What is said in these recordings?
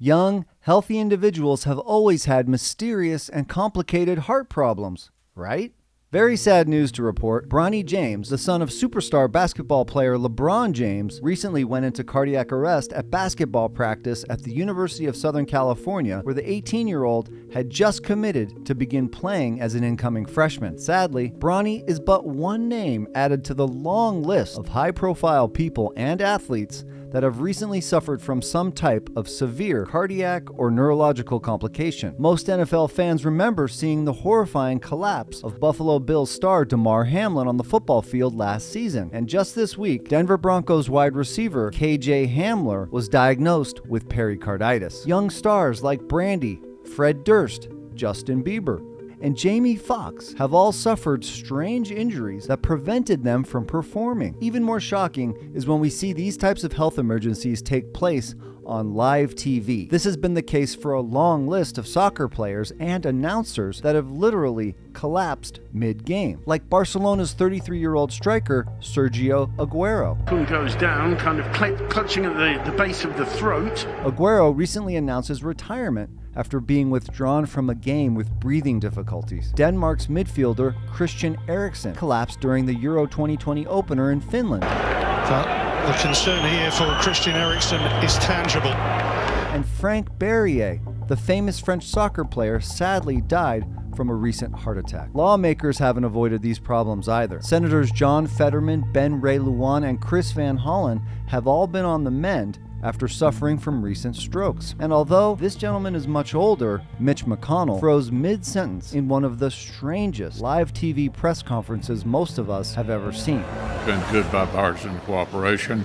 Young, healthy individuals have always had mysterious and complicated heart problems, right? Very sad news to report. Bronny James, the son of superstar basketball player LeBron James, recently went into cardiac arrest at basketball practice at the University of Southern California, where the 18-year-old had just committed to begin playing as an incoming freshman. Sadly, Bronny is but one name added to the long list of high-profile people and athletes that have recently suffered from some type of severe cardiac or neurological complication. Most NFL fans remember seeing the horrifying collapse of Buffalo Bills star Damar Hamlin on the football field last season. And just this week, Denver Broncos wide receiver KJ Hamler was diagnosed with pericarditis. Young stars like Brandy, Fred Durst, Justin Bieber, and Jamie Foxx have all suffered strange injuries that prevented them from performing. Even more shocking is when we see these types of health emergencies take place on live TV. This has been the case for a long list of soccer players and announcers that have literally collapsed mid-game, like Barcelona's 33-year-old striker, Sergio Aguero. Goes down, kind of clutching at the base of the throat. Aguero recently announced his retirement after being withdrawn from a game with breathing difficulties. Denmark's midfielder Christian Eriksen collapsed during the Euro 2020 opener in Finland. The concern here for Christian Eriksen is tangible. And Frank Barrier, the famous French soccer player, sadly died from a recent heart attack. Lawmakers haven't avoided these problems either. Senators John Fetterman, Ben Ray Lujan, and Chris Van Hollen have all been on the mend after suffering from recent strokes. And although this gentleman is much older, Mitch McConnell froze mid-sentence in one of the strangest live TV press conferences most of us have ever seen. Been good bipartisan cooperation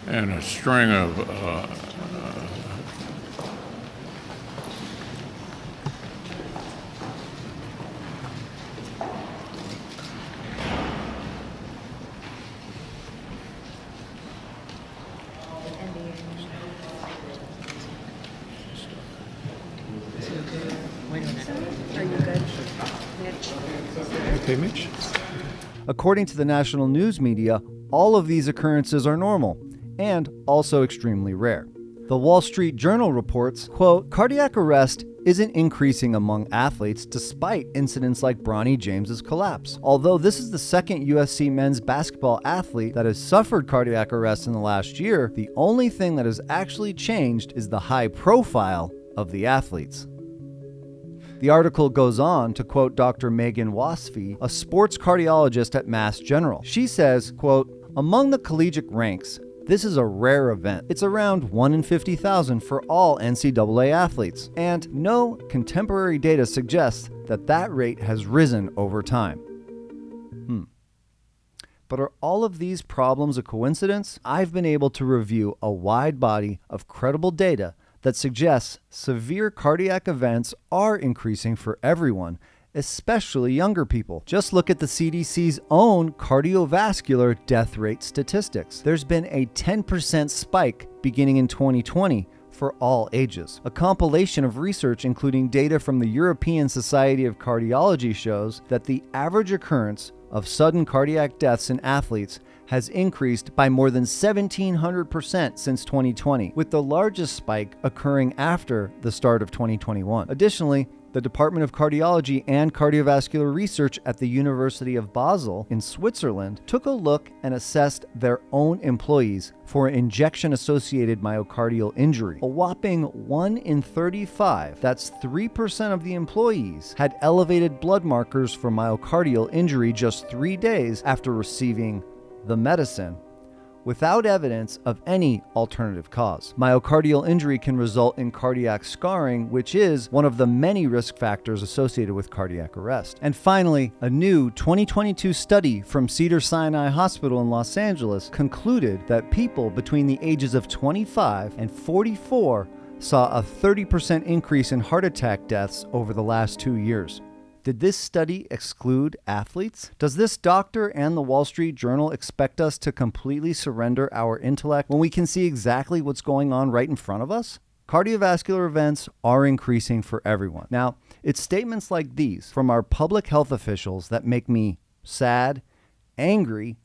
and a string of Are you good? Mitch? Okay, Mitch. According to the national news media, all of these occurrences are normal and also extremely rare. The Wall Street Journal reports, quote, cardiac arrest isn't increasing among athletes despite incidents like Bronny James's collapse. Although this is the second USC men's basketball athlete that has suffered cardiac arrest in the last year, the only thing that has actually changed is the high profile of the athletes. The article goes on to quote Dr. Megan Wasfi, a sports cardiologist at Mass General. She says, quote, among the collegiate ranks, this is a rare event. It's around 1 in 50,000 for all NCAA athletes, and no contemporary data suggests that that rate has risen over time. But are all of these problems a coincidence? I've been able to review a wide body of credible data that suggests severe cardiac events are increasing for everyone, especially younger people. Just look at the CDC's own cardiovascular death rate statistics. There's been a 10% spike beginning in 2020 for all ages. A compilation of research including data from the European Society of Cardiology shows that the average occurrence of sudden cardiac deaths in athletes has increased by more than 1,700% since 2020, with the largest spike occurring after the start of 2021. Additionally, the Department of Cardiology and Cardiovascular Research at the University of Basel in Switzerland took a look and assessed their own employees for injection-associated myocardial injury. A whopping 1 in 35, that's 3% of the employees, had elevated blood markers for myocardial injury just 3 days after receiving the medicine, without evidence of any alternative cause. Myocardial injury can result in cardiac scarring, which is one of the many risk factors associated with cardiac arrest. And finally, a new 2022 study from Cedars-Sinai Hospital in Los Angeles concluded that people between the ages of 25 and 44 saw a 30% increase in heart attack deaths over the last 2 years. Did this study exclude athletes? Does this doctor and the Wall Street Journal expect us to completely surrender our intellect when we can see exactly what's going on right in front of us? Cardiovascular events are increasing for everyone. Now, it's statements like these from our public health officials that make me sad, angry,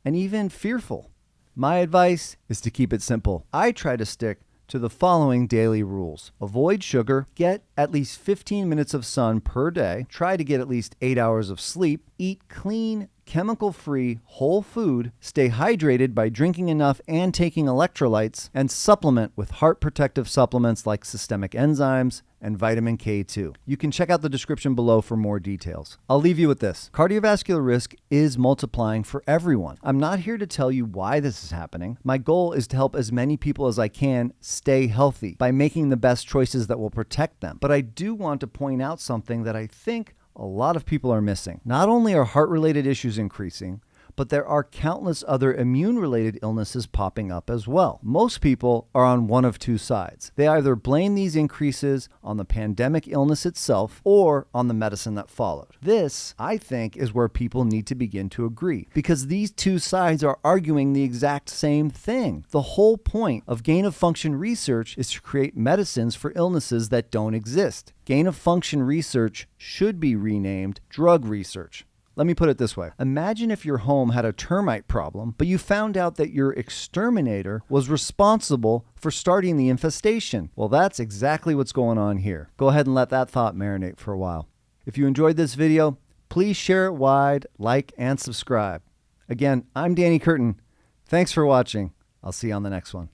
and even fearful. My advice is to keep it simple. I try to stick to the following daily rules. Avoid sugar, get at least 15 minutes of sun per day, try to get at least 8 hours of sleep, eat clean, chemical-free, whole food, stay hydrated by drinking enough and taking electrolytes, and supplement with heart protective supplements like systemic enzymes and vitamin K2. You can check out the description below for more details. I'll leave you with this. Cardiovascular risk is multiplying for everyone. I'm not here to tell you why this is happening. My goal is to help as many people as I can stay healthy by making the best choices that will protect them. But I do want to point out something that I think a lot of people are missing. Not only are heart-related issues increasing, but there are countless other immune-related illnesses popping up as well. Most people are on one of two sides. They either blame these increases on the pandemic illness itself or on the medicine that followed. This, I think, is where people need to begin to agree, because these two sides are arguing the exact same thing. The whole point of gain-of-function research is to create medicines for illnesses that don't exist. Gain-of-function research should be renamed drug research. Let me put it this way. Imagine if your home had a termite problem, but you found out that your exterminator was responsible for starting the infestation. Well, that's exactly what's going on here. Go ahead and let that thought marinate for a while. If you enjoyed this video, please share it wide, like, and subscribe. Again, I'm Danny Curtin. Thanks for watching. I'll see you on the next one.